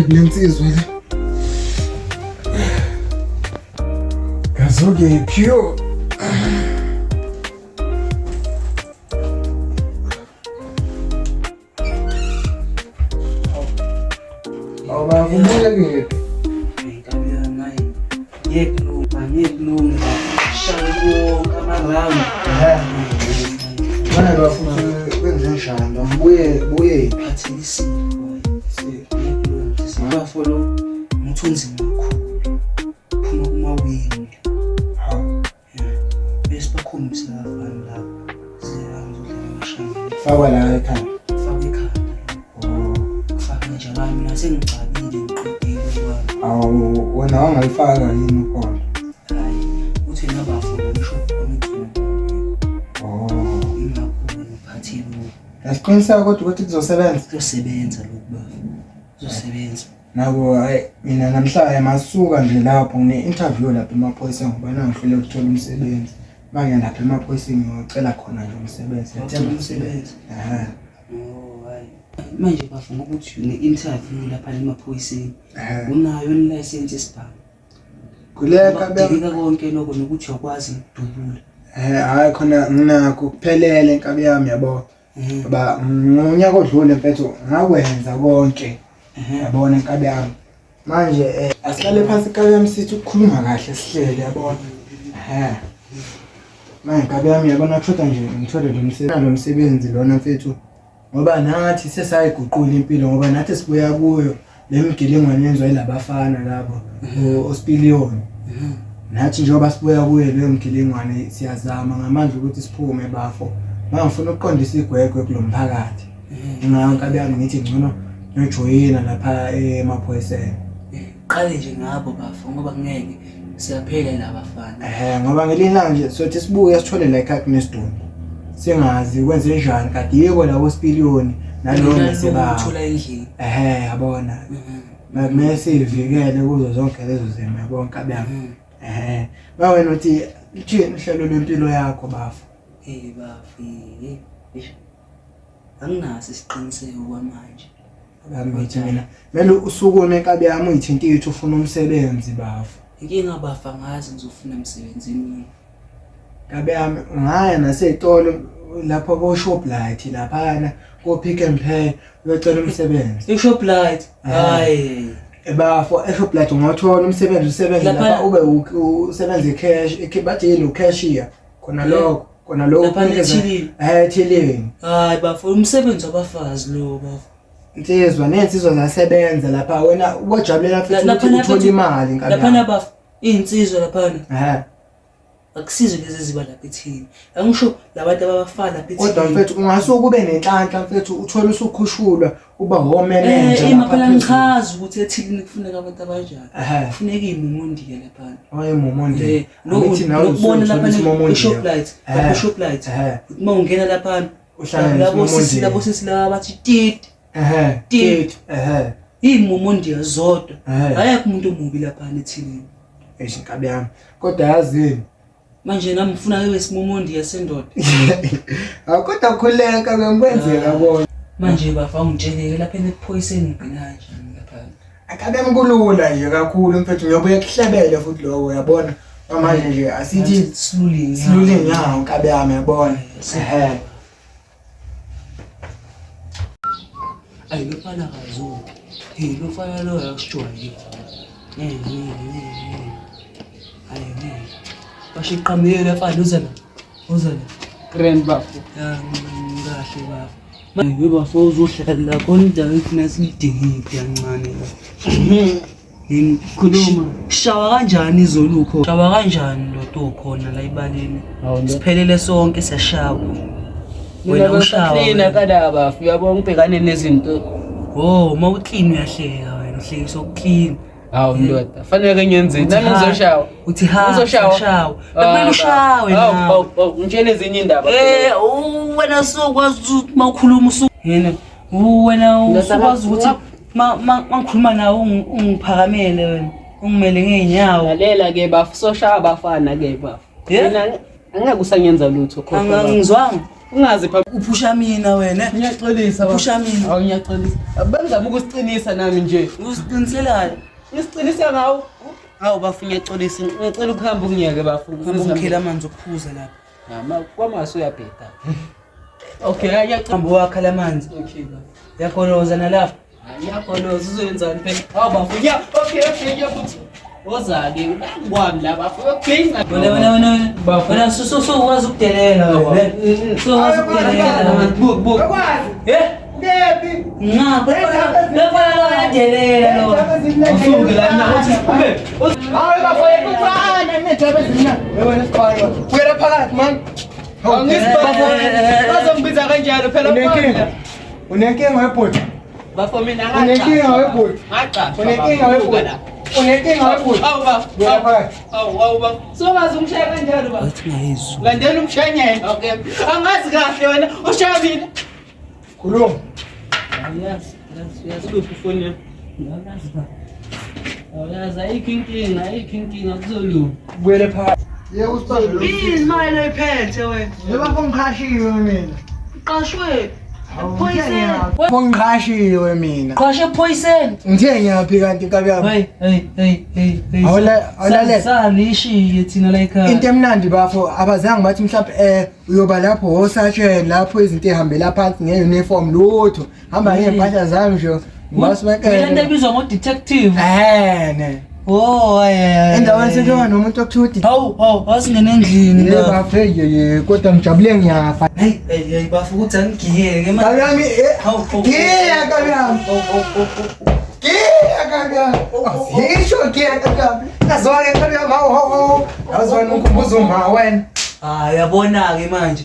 Lensizwa le. Kazoke pure. Awuba kubuya ke. Ngikabela naye. Yekulu shalo kamaramu. Mana bafuna kwenze njalo. Buye Phathisi. Sibafolo umthunzi kakhulu. Phuma kumawindi. hawu Bese bakhombisa abafana lapho. Ziyangizodlela amashami. fakwa la ekhaya. Faka ekhanda. Faka nje abami nasengicabile ngiqedile kwami. Awu wena wangayifaka yini ukhona? Hayi uthi nabafuna ngisho ukuthi ingakho ngiphathile. Yasiqiniseka kodwa ukuthi kuzosebenza. Kuzosebenza lokhu bafu. Kuzosebenza. Nabo hayi mina namhlanje masuka nje lapho ngine-interview lapha emaphoyiseni ngoba nangihlule ukuthola umsebenzi. Manje lapha emaphoyiseni ngiyocela khona nje umsebenzi. Ngiyacela umsebenzi. Oh hayi. Manje bafuna ukuthi une-interview lapha emaphoyiseni. Unayo license yesibhamu. Kuleka Bakudingeka konke lokho nokuthi uyakwazi ukudubula. hayi khona nginakho kuphelele inkabi yami yabo. Ngoba ngonyaka odlule mfethu ngakwenza konke. Yabona inkabi yami. Manje asihlale phansi inkabi yami sithi ukukhuluma kahle sihlele yabona. Manje inkabi yami yabona kushoda nje ngithole lo msebenzi lona mfethu. Ngoba nathi sesayiguqula impilo ngoba nathi sibuya kuyo lemigilingwane yenziwa yilabafana labo oSpilion. Nathi njengoba sibuya kuyo leyo mgilingwane siyazama ngamandla ukuthi siphume bafo. Mangifuna ukuqondisa igwegwe kulomphakathi. Ngayo inkabi yami ngithi ngcono nojoyina lapha emaphoyiseni. Qale nje ngabo bafo ngoba ngeke siyaphela labafana. Ngoba ngelinye nje sothi sibuye sithole la ekhaya kunesidumbu. Singazi kwenze njani kade yebo la oSpilion nalona seba. Uthola endlini. Yabona. Mase ivikele kuzo zonke lezo zimo yabona inkabi yami. Wena uthi uthini uhlelo lwempilo yakho bafo? Bafi. Anginaso isiqiniseko kwamanje. Ngithi mina mele usukume inkabi yami uyithinta ithi ufuna umsebenzi bafo. Inkinga bafa ngazi ngizofuna umsebenzi emini. Inkabi yami ngaya nasezitolo lapha ko Shoprite lapha ko Pick n Pay uyocela umsebenzi. Shoprite. Hayi. Bafo eShoprite ungathola umsebenzi usebenza lapha ube usebenza cash bathi yini ucashier khona lokho lapha ethilini. Ethilini. Hayi bafo umsebenzi wabafazi lo bafo. Nensizwa zasebenza lapha wena ubojabulela futhi ukuthi uthola imali inkabi. Lapha bafo insizwa lapha. Akusizo lezi ziba lapha ethini. Angisho labantu abafana lapha ethini. Kodwa mfethu ungasuka ube nenhlanhla mfethu uthola usukhushulwa uba home manager lapha. Ngichaza ukuthi ethini kufuneka abantu abanjani. Kufuneka imumondiya lapha. Imumondiya. Nokuthi nokubona lapha eShoprite. Lapha eShoprite. Uma ungena lapha uhlala labo sisi laba bathi tit. Tit. Imumondiya zodwa. Ayekho umuntu omubi lapha ethini. Inkabi yami. Kodwa yazini manje nami ngifuna ke wesimomondi yasendoda. Kodwa khuleka bengikwenzeka bona. Manje bafa ungitsheleke lapha ephoyiseni ngibheka kanjani lapha. Akabe mkulula nje kakhulu mfethu ngiyobuye kuhlebele futhi lo uyabona. Manje nje asithi silule nyawo inkabi yami yabona. Ayi lofana kazo. Lofana lo yasijwayele. Ayi bashiqhamile lapha uzana grand bafo ngahle bafo manje bafo uzohlala konke nasidingile kancane ngikhuluma shawa kanjani izolo ukho shawa kanjani lo ukhona la ibaleni siphelele sonke siyashawa wena ushawa clean kada bafo uyabona ubhekane nezinto mawuclean uyahleka wena uhlekisa ukuclean. Ndoda fanele ngenze nami ngizoshawa uthi shawa kumele ushawe ngitshele ezinye indaba wena sokwazi ukuthi mawukhuluma yena wena usokwazi ukuthi mangikhuluma nawe ungiphakamele wena ungimele ngeenyawo lalela ke bafo soshawa abafana ke bafo mina angeke usanyenza lutho khona angizwanga Ungazi pha Uphusha mina wena. ngiyaxolisa baba. Uphusha mina. Hawu ngiyaxolisa. Abangizama ukusicinisa nami nje. Usiqiniselayo. Ngisicinisa ngawo. Hawu bafu ngiyaxolisa. Ngicela ukuhamba ungiyeke bafu. Hamba ungikhela amanzi okuphuza lapha. Kwamaso uyabheda. Okay, ngiyacela Hamba wakha lamanzi. okay baba. Yakoloza nalapha. Ngiyakhonoza uzenzani phela? Hawu bafu okay ngiyabuthi. Oza-ke kwami la bafu yokugcina. Wena. Wena ukwazi ukudelela wena. Ukwazi ukudelela. Buku. Ngephi? Ngapha lapha yadelela lo. Usuke la mina uthi ube. Hayi bafowethu kuqala nedaba ezimna. Wena sikhona. Kuyela phakathi man. Bazongibiza kanjalo phela Unenkinga. Unenkinga webhodi. bafo mina Unenkinga webhodi. ngaqasha Unenkinga webhodi. Unenkinga webhodi. Awu bafo. Kuyela phakathi. Awu bafo. Sobazi umshaya kanjalo bafo. Wathi ngayizwa. Landela umshanyela. Okay. Angazi kahle wena ushabile. Khuluma. Yazi kuphi phone yami? Ngazi ba. Awuyazi ayikho kuzolunga. Kuyela phakathi. Yebo usibambele. Yini imali oyiphethe wena? Yebo ngiqashiwe mina. Qashwe. Poison. Ngiqashiwe mina. Qashwe poison. Ngithe ngiyaphi kanti kabi yami. Hey. Awulalela. Salishiye thina la ekhaya. Into emnandi bafo abazange bathi mhlawumbe uyoba lapho hosatsheni lapho izinto ehambela phansi ngeuniform lutho hamba ngempahla zami nje Mina into ebizwa ngo detective. ne Oh endaweni senjenga nomuntu okuthuthi Hawu asingene endlini yebo bafeye kodwa ngijabule ngiyafa Hey bafu ukuthi angigiyeke manje. kabi yami Hawu giya kabi yami giya kabi yami yisho giya kabi yami azwake kabi yami hawu azwani ukhumbuza uma wena yabona ke manje.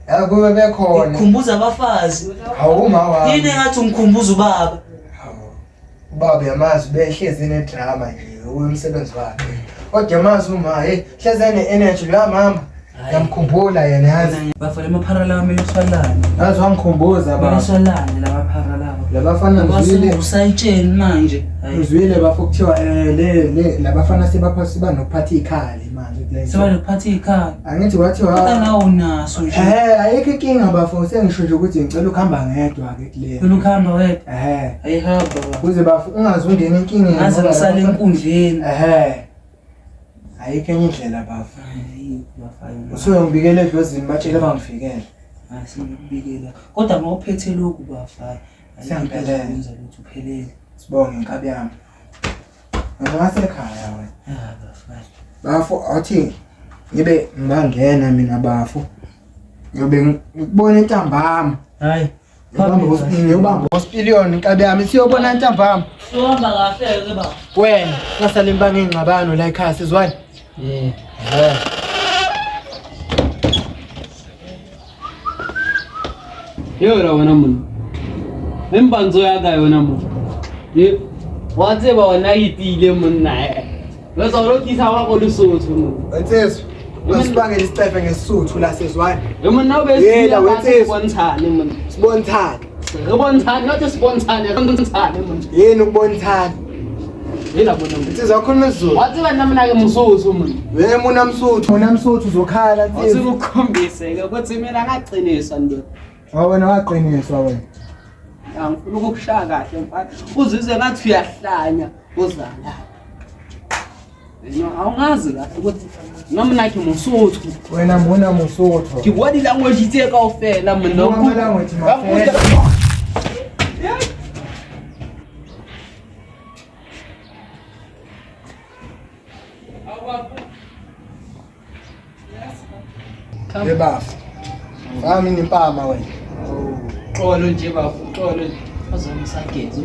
yakube bekhona Ukhumbuza abafazi. hawu uma wami Yini engathi umkhumbuza ubaba? ubaba yamazi behlezi nedrama nje umsebenzi wakhe kodwa yamazi uma hlezi energy la mama yamkhumbula yena yazi Bafana amaphara mina uswalane. yazi wangikhumbuza Mina baba uswalane la maphara lawo. labafana ngizwile Usayitsheni manje. ngizwile bafo kuthiwa le labafana siba nokuphatha ikhali manje kule Seba nokuphatha ikhaya. angithi kwathiwa Kodwa nawo unaso nje. ayikho inkinga bafo sengisho nje ukuthi ngicela ukuhamba ngedwa ke kule Ukuhamba wedwa. Ayihamba baba. kuze bafo ungazungena inkinga Ngaze ngisale enkundleni. ayikho enye indlela bafo Bafana. usuke ngibikele edlozini batshele bangifikele Asikubikela. Kodwa mawuphethe lokhu bafana. Siyangiphelele. Kwenza ukuthi uphelele. sibonge inkabi yami ngasekhaya wena Bafana. bafo athi ngibe ngibangena mina bafo ngiyobe ngibona intambama Hayi. ngiyobamba hospilion inkabi yami siyobona intambama Sohamba kahle ke baba. wena ngasala imbangi engqabano la ekhaya sizwani Yora wena munhu. Imbanzo yaka yona munhu. Watseba wona yitile munhu naye. Bese urokisa wako lusuthu munhu. wensizwe usibangela isicefe ngesisuthu la sizwani Munhu nawe Yela, wensizwe. bonthane munhu. sibonthane Sibonthane not sibonthane bonthane munhu. yini ukubonthana Yela bona munhu. insizwa wakhuluma isizulu Watseba nami nake musuthu munhu. wena munamsuthu uzokhala Wathi insizwa ukukhombise ke ukuthi mina ngaqinisa ndoda. wena waqiniswa wena Angifuna ukukushaya kahle mfana. Uzizwe ngathi uyahlanya uzala. Awungazi kahle ukuthi nami nakhe musuthu. wena musuthu Ke bua di-language tse kaofela monna. Bua language mafela. Bafo Vami nimpama wena Xolo nje bafu, xolo nje.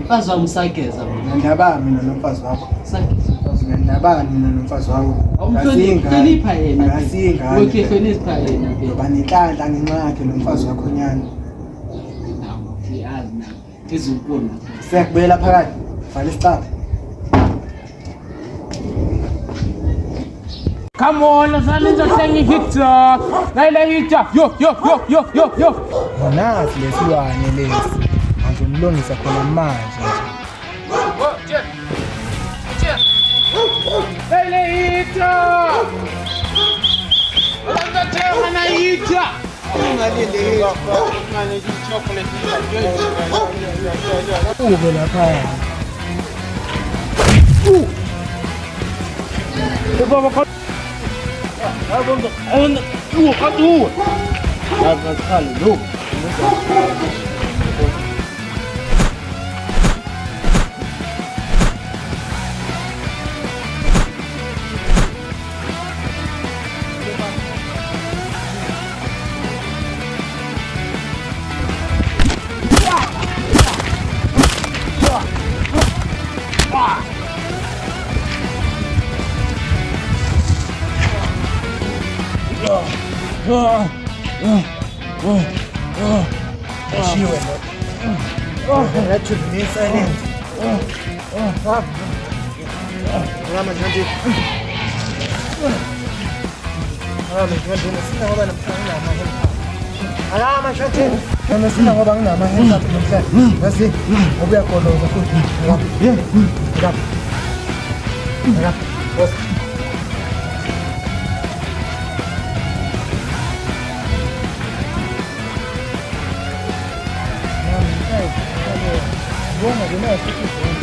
Mfazi wami usageza mina. Nandabani mina nomfazi wakho Sageza. Nandabani mina nomfazi wakho Hlonipha yena. Asinga Okay, hlonipha yena ke. Ngoba nenhlanhla ngenxa yakhe nomfazi wakho nyana Yazi na. Izimpona. Siyakubuyela phakathi vala isicapha Come on, salenza hlengi hita. Layla hita. Yo. Ngonazi lesilwane lesi ngizomlungisa khona manje Layla hita. Wala tena na hita. Ube lapha. Baba khat. Abonda. Abonda. Khat. Khat khali lo. Ashiwe lo. That should be silent. Rama janti. Rama janti sina ngoba namhlanje namahensa. Rama janti. Rama sina ngoba nginamahensa namhlanje. Basi ubuya kholoza futhi. Yeah. Rap. Rap. Buona di me, tutto buono.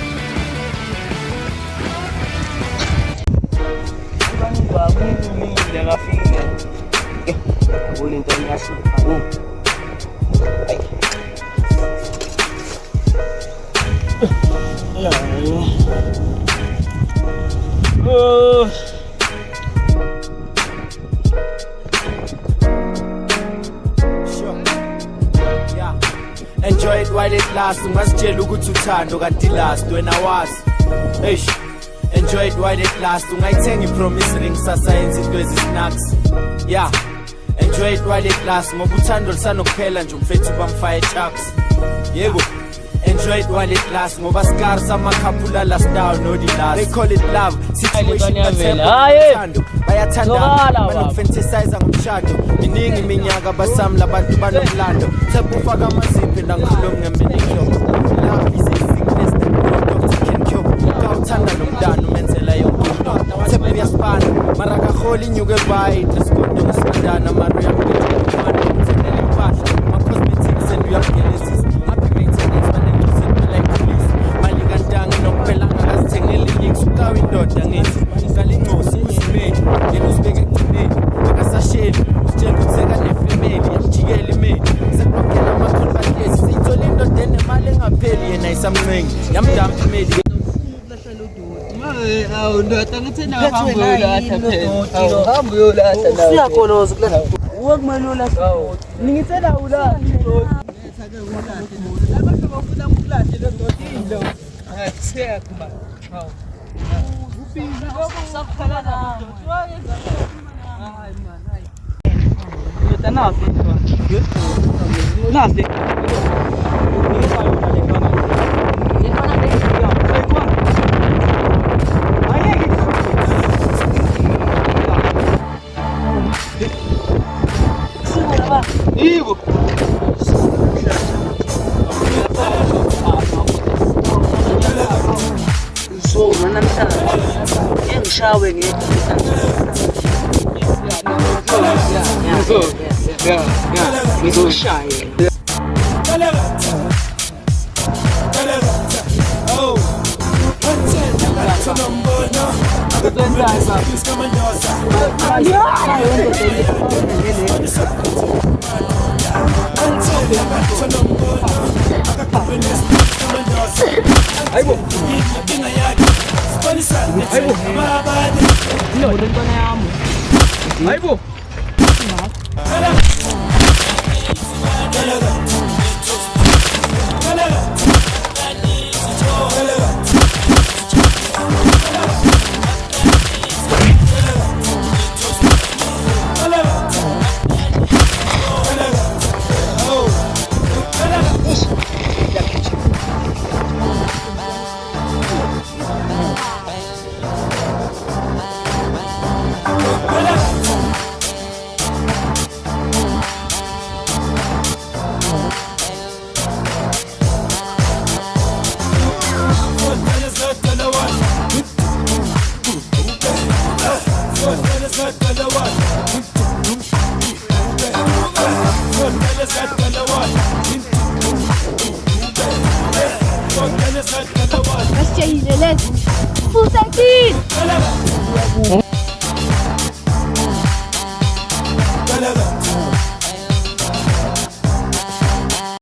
Bani babu ni da rafika. Wani international. Enjoy it while it lasts. Ungasitshela ukuthi uthando kanti last wena wazi. Eish. Enjoy it while it lasts. Ungayithenga ipromise ring sasa yenza into ezisnacks. Yeah. Enjoy it while it lasts. Ngoba uthando lisanokuphela nje umfethu bamfire chucks. Yebo. Enjoy it while it lasts. Ngoba scars amakhaphula last down no the last. They call it love. Situation uthando. Bayathandana. Banokufantasize ngomshado. Miningi iminyaka basamla abantu banomlando. Thepha ufaka amaziphi nangikhuluma ngeminihlo. Love is a sickness that no doctor can cure. Kawuthanda nomntana umenzela yonke into. Thepha uyasibana. Mara kaholi inyuke bayidla sigodo ngesikandana. Mara uyamgela umfana uthengela impahla. Ma-cosmetics and uyakugelezisa. Happy maintenance banengizinto like police. Mali kantanga nokuphelanga kazithengela inyiksi. Ukawa indoda ngithi. Ngalincosi uzimeli. Yena uzibeke ekugcineni. Akasasheli. Usitshela ukuthi sekanefemeli. Yamjikela imeli. Sekubakela ama-convertless. Seyithola indoda enemali engapheli. Yena isamncengi. Yamdampa imeli. Awu ndoda ngithena hamba uyolahla phela. Hamba uyolahla nawe. Siyakholoza kula. Wokumele ulahla. Ngithela ulahla. Letha-ke ulahla. Abantu bafuna ukulahle lo ndoda indlo. Siyakhuma. Hawu. Uphinda sakuphala nawe. Wayenza hayi man, hayi. Ndoda nafi. Nafi. Ivo. So mana msana. Engishawe ngizoshaye. Aibo. Aibo. Aibo. Masitshehile lezi futhi akini